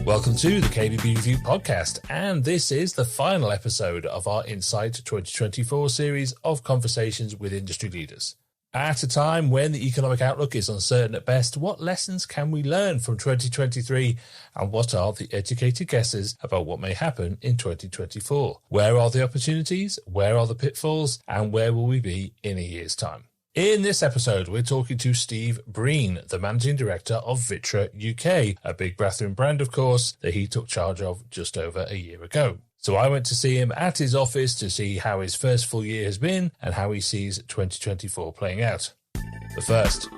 Welcome to the kbbreview podcast, and this is the final episode of our Insight 2024 series of conversations with industry leaders. At a time when the economic outlook is uncertain at best, what lessons can we learn from 2023, and what are the educated guesses about what may happen in 2024? Where are the opportunities, where are the pitfalls, and where will we be in a year's time? In this episode, we're talking to Steve Breen, the Managing Director of VitrA UK, a big bathroom brand, of course, that he took charge of just over a year ago. So I went to see him at his office to see how his first full year has been and how he sees 2024 playing out. But first,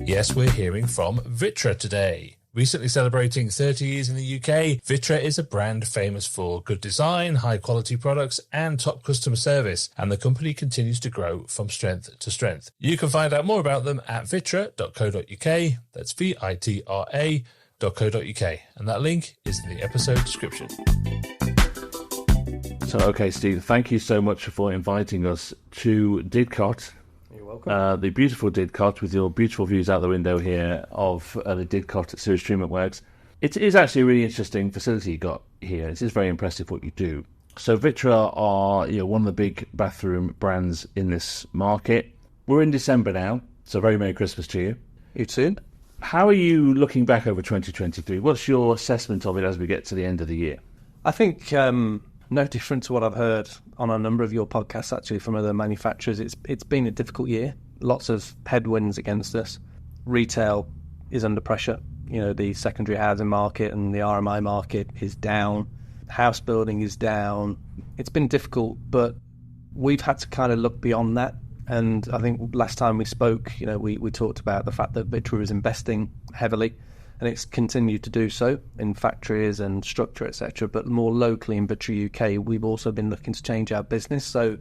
yes, we're hearing from VitrA today. Recently celebrating 30 years in the UK, VitrA is a brand famous for good design, high-quality products, and top customer service, and the company continues to grow from strength to strength. You can find out more about them at vitra.co.uk, that's VITRA.co.uk, and that link is in the episode description. So, okay, Steve, thank you so much for inviting us to Didcot. You're welcome. The beautiful Didcot with your beautiful views out the window here of the Didcot sewage treatment works. It is actually a really interesting facility you got here. It is very impressive what you do. So VitrA are one of the big bathroom brands in this market. We're in December now, so very Merry Christmas to you. You too. How are you looking back over 2023? What's your assessment of it as we get to the end of the year? I think no different to what I've heard on a number of your podcasts, actually, from other manufacturers. It's been a difficult year. Lots of headwinds against us. Retail is under pressure. The secondary housing market and the RMI market is down. House building is down. It's been difficult, but we've had to kind of look beyond that. And I think last time we spoke, we talked about the fact that VitrA is investing heavily, and it's continued to do so in factories and structure, etc. But more locally in VitrA UK, we've also been looking to change our business. So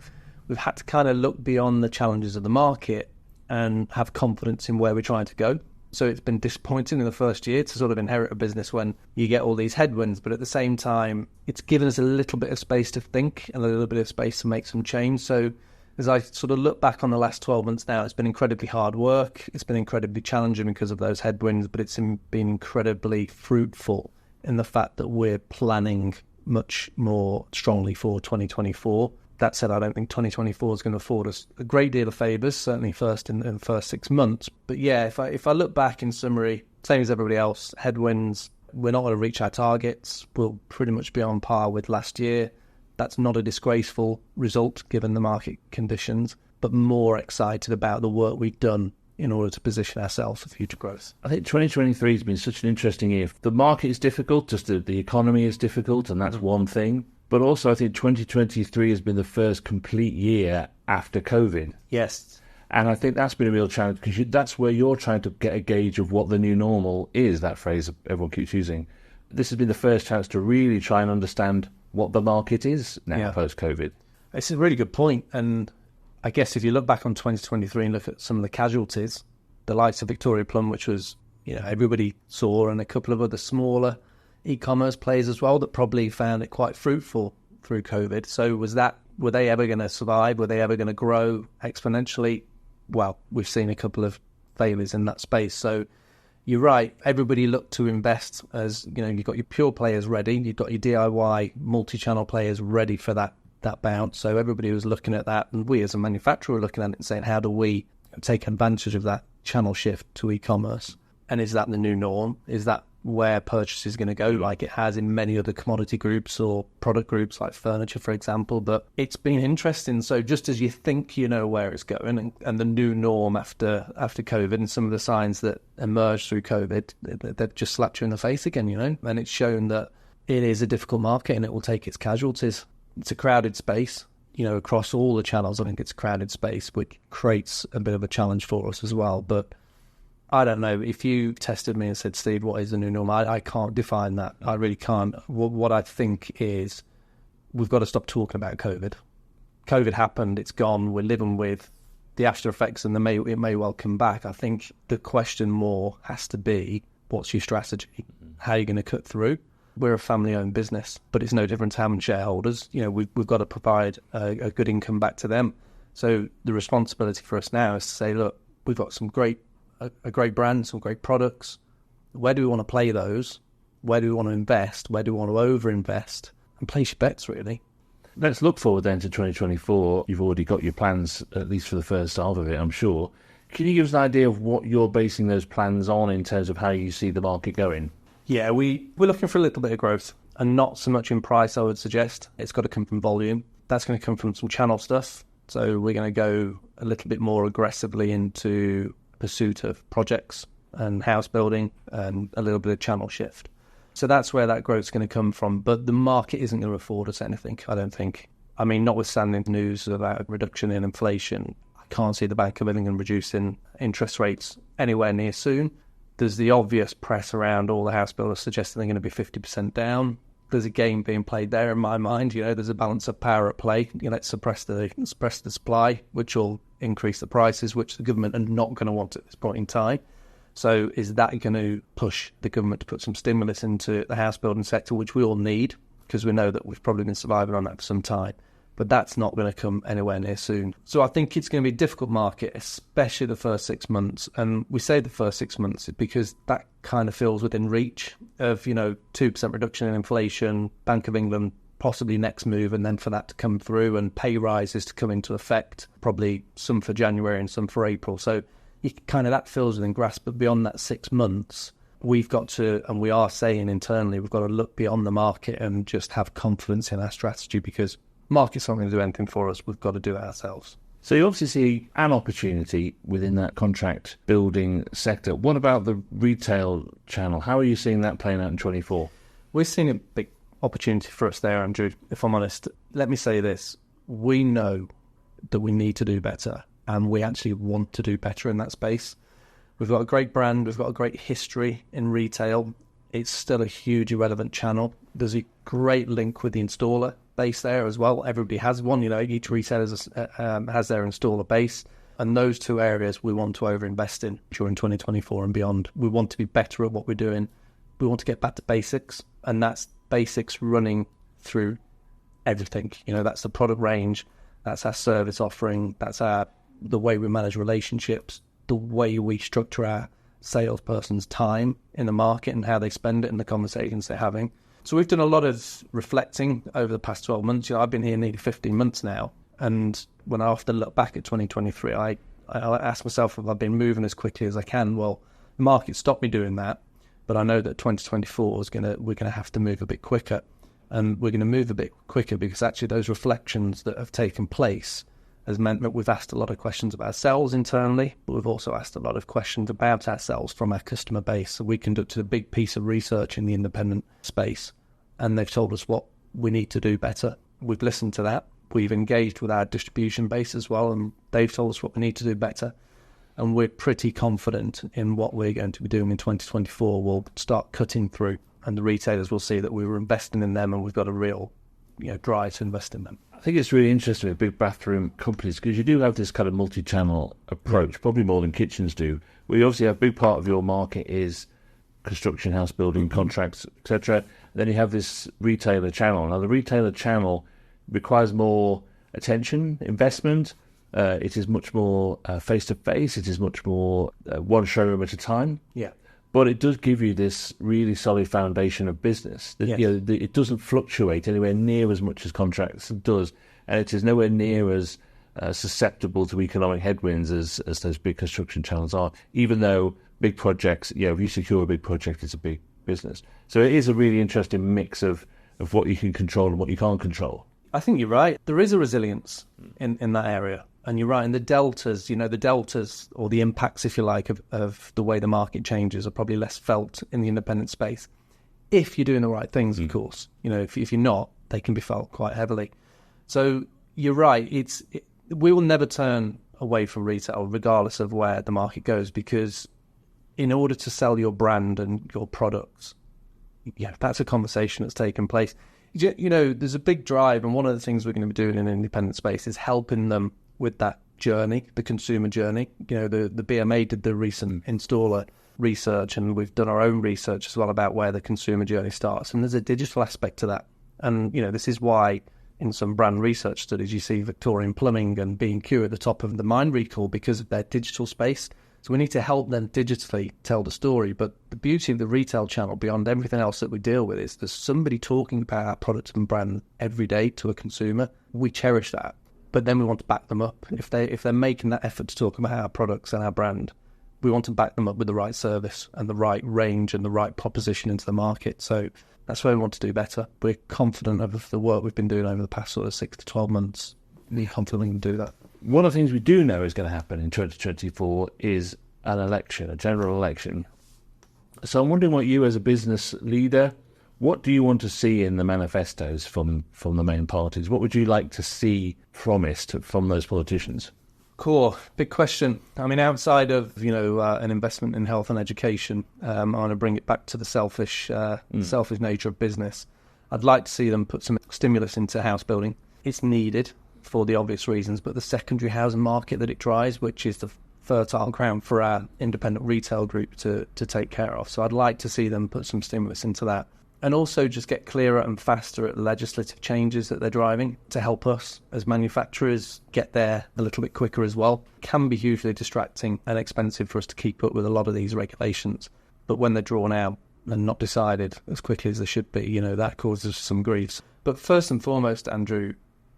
we've had to kind of look beyond the challenges of the market and have confidence in where we're trying to go. So it's been disappointing in the first year to sort of inherit a business when you get all these headwinds, but at the same time, it's given us a little bit of space to think and a little bit of space to make some change. So as I sort of look back on the last 12 months now, it's been incredibly hard work. It's been incredibly challenging because of those headwinds, but it's been incredibly fruitful in the fact that we're planning much more strongly for 2024. That said, I don't think 2024 is going to afford us a great deal of favours, certainly first in the first 6 months. But yeah, if I look back in summary, same as everybody else, headwinds, we're not going to reach our targets. We'll pretty much be on par with last year. That's not a disgraceful result given the market conditions, but more excited about the work we've done in order to position ourselves for future growth. I think 2023 has been such an interesting year. The market is difficult, just the economy is difficult, and that's one thing. But also I think 2023 has been the first complete year after COVID. Yes. And I think that's been a real challenge because that's where you're trying to get a gauge of what the new normal is, that phrase everyone keeps using. This has been the first chance to really try and understand what the market is now post-COVID. It's a really good point. And I guess if you look back on 2023 and look at some of the casualties, the likes of Victoria Plumb, which was, everybody saw, and a couple of other smaller e-commerce players as well that probably found it quite fruitful through COVID. So were they ever going to survive? Were they ever going to grow exponentially? Well, we've seen a couple of failures in that space. So you're right. Everybody looked to invest as, you've got your pure players ready. You've got your DIY multi-channel players ready for that bounce. So everybody was looking at that. And we as a manufacturer were looking at it and saying, how do we take advantage of that channel shift to e-commerce? And is that the new norm? Is that where purchase is going to go, like it has in many other commodity groups or product groups like furniture, for example? But it's been interesting. So just as you think you know where it's going and the new norm after COVID and some of the signs that emerged through COVID, they've just slapped you in the face again, and it's shown that it is a difficult market and it will take its casualties. It's a crowded space, across all the channels. I think it's a crowded space, which creates a bit of a challenge for us as well. But I don't know. If you tested me and said, Steve, what is the new normal? I can't define that. I really can't. What I think is we've got to stop talking about COVID. COVID happened. It's gone. We're living with the after effects, and it may well come back. I think the question more has to be, what's your strategy? How are you going to cut through? We're a family-owned business, but it's no different to having shareholders. We've got to provide a good income back to them. So the responsibility for us now is to say, look, we've got a great brand, some great products, where do we want to play those? Where do we want to invest? Where do we want to over-invest? And place your bets, really. Let's look forward then to 2024. You've already got your plans, at least for the first half of it, I'm sure. Can you give us an idea of what you're basing those plans on in terms of how you see the market going? Yeah, we're looking for a little bit of growth, and not so much in price, I would suggest. It's got to come from volume. That's going to come from some channel stuff. So we're going to go a little bit more aggressively into pursuit of projects and house building and a little bit of channel shift. So that's where that growth is going to come from. But the market isn't going to afford us anything, I don't think. I mean, notwithstanding the news about a reduction in inflation, I can't see the Bank of England reducing interest rates anywhere near soon. There's the obvious press around all the house builders suggesting they're going to be 50% down. There's a game being played there in my mind. There's a balance of power at play. Let's suppress the supply, which will increase the prices, which the government are not going to want at this point in time. So is that going to push the government to put some stimulus into the house building sector, which we all need, because we know that we've probably been surviving on that for some time. But that's not going to come anywhere near soon. So I think it's going to be a difficult market, especially the first 6 months. And we say the first 6 months because that kind of feels within reach of, 2% reduction in inflation, Bank of England possibly next move, and then for that to come through and pay rises to come into effect, probably some for January and some for April. So that feels within grasp. But beyond that 6 months, we've got to, and we are saying internally, we've got to look beyond the market and just have confidence in our strategy, because market's not going to do anything for us. We've got to do it ourselves. So you obviously see an opportunity within that contract building sector. What about the retail channel? How are you seeing that playing out in 24? We're seeing a big opportunity for us there, Andrew, if I'm honest. Let me say this. We know that we need to do better, and we actually want to do better in that space. We've got a great brand. We've got a great history in retail. It's still a huge irrelevant channel. There's a great link with the installer base there as well. Everybody has one. Each retailer has their installer base. And those two areas we want to overinvest in during 2024 and beyond. We want to be better at what we're doing. We want to get back to basics. And that's basics running through everything. That's the product range. That's our service offering. That's the way we manage relationships, the way we structure our salesperson's time in the market and how they spend it and the conversations they're having. So we've done a lot of reflecting over the past 12 months. I've been here nearly 15 months now. And when I often look back at 2023, I ask myself if I've been moving as quickly as I can. Well, the market stopped me doing that. But I know that 2024 we're going to have to move a bit quicker. And we're going to move a bit quicker because actually those reflections that have taken place has meant that we've asked a lot of questions about ourselves internally, but we've also asked a lot of questions about ourselves from our customer base. So we conducted a big piece of research in the independent space, and they've told us what we need to do better. We've listened to that. We've engaged with our distribution base as well, and they've told us what we need to do better. And we're pretty confident in what we're going to be doing in 2024. We'll start cutting through, and the retailers will see that we were investing in them, and we've got a real drive to invest in them. I think it's really interesting with big bathroom companies because you do have this kind of multi-channel approach, probably more than kitchens do. We obviously have a big part of your market is construction, house building, contracts, etc. Then you have this retailer channel. Now, the retailer channel requires more attention, investment. It is much more face-to-face. It is much more one showroom at a time. Yeah. But it does give you this really solid foundation of business. Yes. It doesn't fluctuate anywhere near as much as contracts does, and it is nowhere near as susceptible to economic headwinds as those big construction channels are. Even though big projects, if you secure a big project, it's a big business. So it is a really interesting mix of what you can control and what you can't control. I think you're right. There is a resilience in that area. And you're right, and the deltas, or the impacts, if you like, of the way the market changes are probably less felt in the independent space. If you're doing the right things, of course. If you're not, they can be felt quite heavily. So you're right. We will never turn away from retail, regardless of where the market goes, because in order to sell your brand and your products, that's a conversation that's taken place. There's a big drive, and one of the things we're going to be doing in an independent space is helping them with that journey, the consumer journey. The BMA did the recent installer research, and we've done our own research as well about where the consumer journey starts. And there's a digital aspect to that. And, this is why in some brand research studies you see Victorian Plumbing and B&Q at the top of the mind recall because of their digital space. So we need to help them digitally tell the story. But the beauty of the retail channel, beyond everything else that we deal with, is there's somebody talking about our product and brand every day to a consumer. We cherish that. But then we want to back them up. If they're making that effort to talk about our products and our brand, we want to back them up with the right service and the right range and the right proposition into the market. So that's where we want to do better. We're confident of the work we've been doing over the past sort of 6 to 12 months. We're confident we can do that. One of the things we do know is going to happen in 2024 is an election, a general election. So I'm wondering what you as a business leader, what do you want to see in the manifestos from the main parties? What would you like to see promised from those politicians? Cool. Big question. I mean, outside of, an investment in health and education, I want to bring it back to the selfish nature of business. I'd like to see them put some stimulus into house building. It's needed for the obvious reasons, but the secondary housing market that it drives, which is the fertile ground for our independent retail group to take care of. So I'd like to see them put some stimulus into that. And also just get clearer and faster at the legislative changes that they're driving to help us as manufacturers get there a little bit quicker as well. It can be hugely distracting and expensive for us to keep up with a lot of these regulations. But when they're drawn out and not decided as quickly as they should be, that causes some griefs. But first and foremost, Andrew,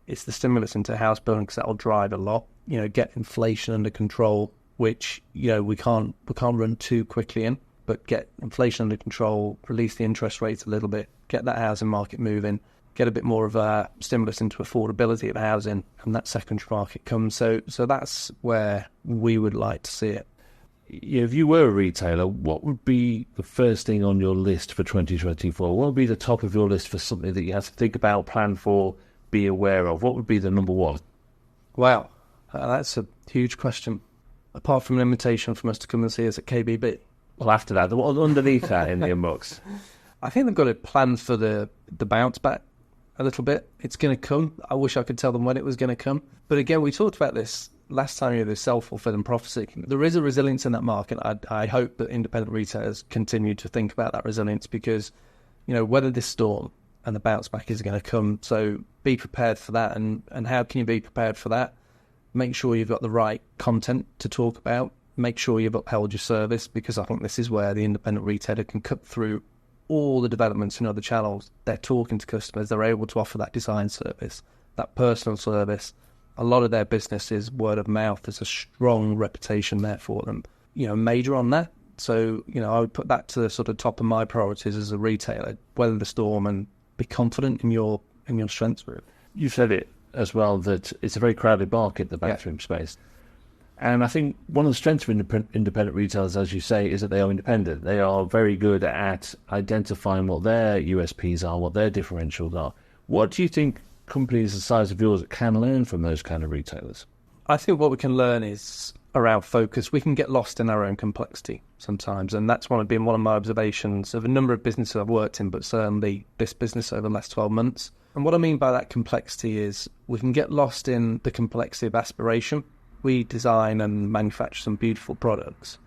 it's the stimulus into house building, because that will drive a lot. Get inflation under control, which, we can't run too quickly in. But get inflation under control, release the interest rates a little bit, get that housing market moving, get a bit more of a stimulus into affordability of housing, and that secondary market comes. So that's where we would like to see it. If you were a retailer, what would be the first thing on your list for 2024? What would be the top of your list for something that you have to think about, plan for, be aware of? What would be the number one? Wow, that's a huge question. Apart from an invitation from us to come and see us at KBB. Well, after that, what underneath that in the inbox? I think they've got a plan for the bounce back a little bit. It's going to come. I wish I could tell them when it was going to come. But again, we talked about this last time, this self-fulfilling prophecy. There is a resilience in that market. I hope that independent retailers continue to think about that resilience, because, weather this storm and the bounce back is going to come. So be prepared for that. And how can you be prepared for that? Make sure you've got the right content to talk about. Make sure you've upheld your service, because I think this is where the independent retailer can cut through all the developments in other channels. They're talking to customers. They're able to offer that design service, that personal service. A lot of their business is word of mouth. There's a strong reputation there for them. Major on that. So, I would put that to the sort of top of my priorities as a retailer. Weather the storm and be confident in your strengths group. You said it as well, that it's a very crowded market, the bathroom space. And I think one of the strengths of independent retailers, as you say, is that they are independent. They are very good at identifying what their USPs are, what their differentials are. What do you think companies the size of yours can learn from those kind of retailers? I think what we can learn is around focus. We can get lost in our own complexity sometimes, and that's been one of my observations of a number of businesses I've worked in, but certainly this business over the last 12 months. And what I mean by that complexity is we can get lost in the complexity of aspiration. We design and manufacture some beautiful products.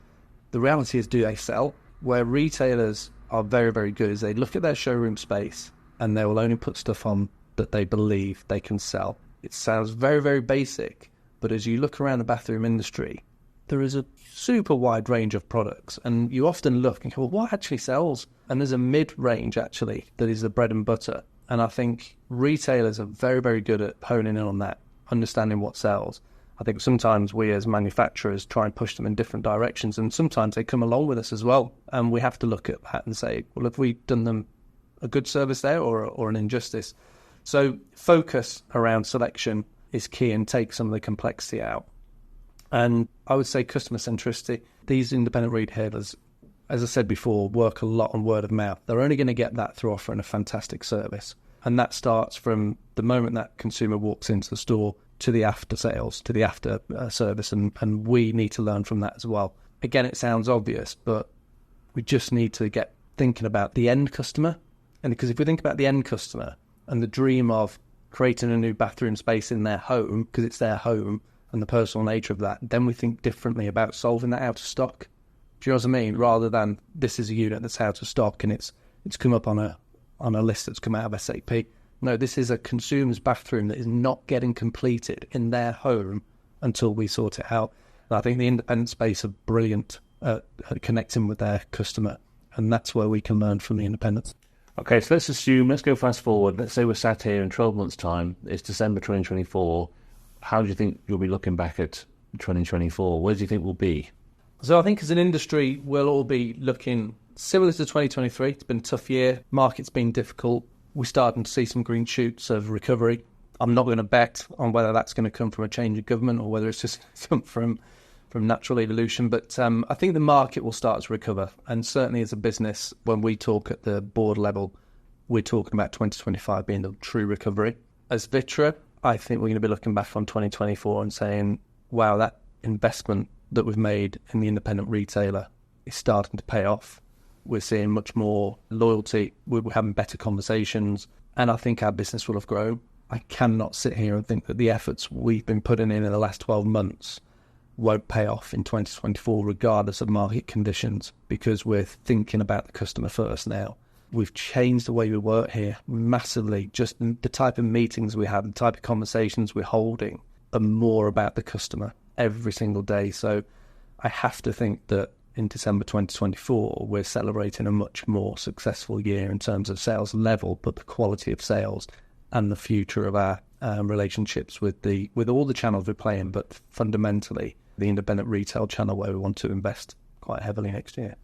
The reality is, do they sell? Where retailers are very, very good is they look at their showroom space and they will only put stuff on that they believe they can sell. It sounds very, very basic, but as you look around the bathroom industry, there is a super wide range of products, and you often look and go, well, what actually sells? And there's a mid-range actually that is the bread and butter. And I think retailers are very, very good at honing in on that, understanding what sells. I think sometimes we as manufacturers try and push them in different directions, and sometimes they come along with us as well. And we have to look at that and say, well, have we done them a good service there or an injustice? So focus around selection is key, and take some of the complexity out. And I would say customer centricity. These independent retailers, as I said before, work a lot on word of mouth. They're only going to get that through offering a fantastic service. And that starts from the moment that consumer walks into the store to the after sales, to the after service, and we need to learn from that as well. Again, it sounds obvious, but we just need to get thinking about the end customer. And because if we think about the end customer and the dream of creating a new bathroom space in their home, because it's their home and the personal nature of that, then we think differently about solving that out of stock. Do you know what I mean? Rather than this is a unit that's out of stock and it's come up on a list that's come out of SAP. No, this is a consumer's bathroom that is not getting completed in their home until we sort it out. And I think the independent space are brilliant at connecting with their customer, and that's where we can learn from the independents. Okay, so let's go fast forward. Let's say we're sat here in 12 months' time. It's December 2024. How do you think you'll be looking back at 2024? Where do you think we'll be? So I think as an industry, we'll all be looking similar to 2023. It's been a tough year. Market's been difficult. We're starting to see some green shoots of recovery. I'm not going to bet on whether that's going to come from a change of government or whether it's just come from natural evolution. But I think the market will start to recover. And certainly as a business, when we talk at the board level, we're talking about 2025 being the true recovery. As VitrA, I think we're going to be looking back on 2024 and saying, wow, that investment that we've made in the independent retailer is starting to pay off. We're seeing much more loyalty. We're having better conversations. And I think our business will have grown. I cannot sit here and think that the efforts we've been putting in the last 12 months won't pay off in 2024, regardless of market conditions, because we're thinking about the customer first now. We've changed the way we work here massively. Just the type of meetings we have, the type of conversations we're holding are more about the customer every single day. So I have to think that in December 2024, we're celebrating a much more successful year in terms of sales level, but the quality of sales and the future of our relationships with all the channels we're playing, but fundamentally the independent retail channel where we want to invest quite heavily next year.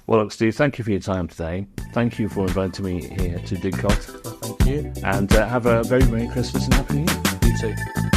Well, look, Steve, thank you for your time today. Thank you for inviting me here to Didcot. Thank you. And have a very Merry Christmas and Happy New Year. You too.